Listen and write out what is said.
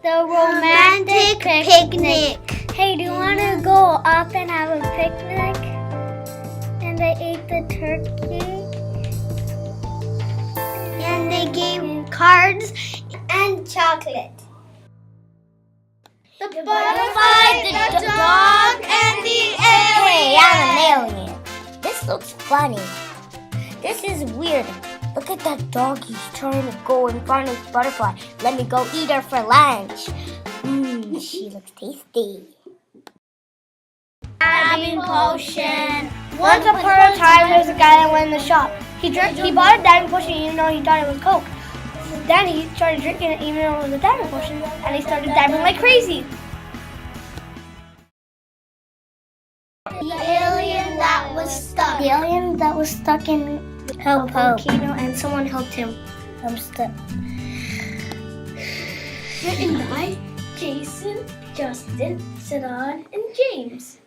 The romantic picnic. Hey, do you want to go up and have a picnic? And they ate the turkey. And they gave cards and chocolate. The butterfly, the dog, and the alien. Hey, I'm an alien. This looks funny. This is weird. Look at that dog. He's trying to go in front of the butterfly. Let me go eat her for lunch. She looks tasty. Dabbing potion. Once upon a time, there was a guy that went in the shop. He bought a dabbing potion even though he thought it was Coke. Then he started drinking it even though it was a dabbing potion, and he started dabbing like crazy. The alien that was stuck. The alien that was stuck in a volcano, and someone helped him. Written by Jason, Justin, Sinan, and James.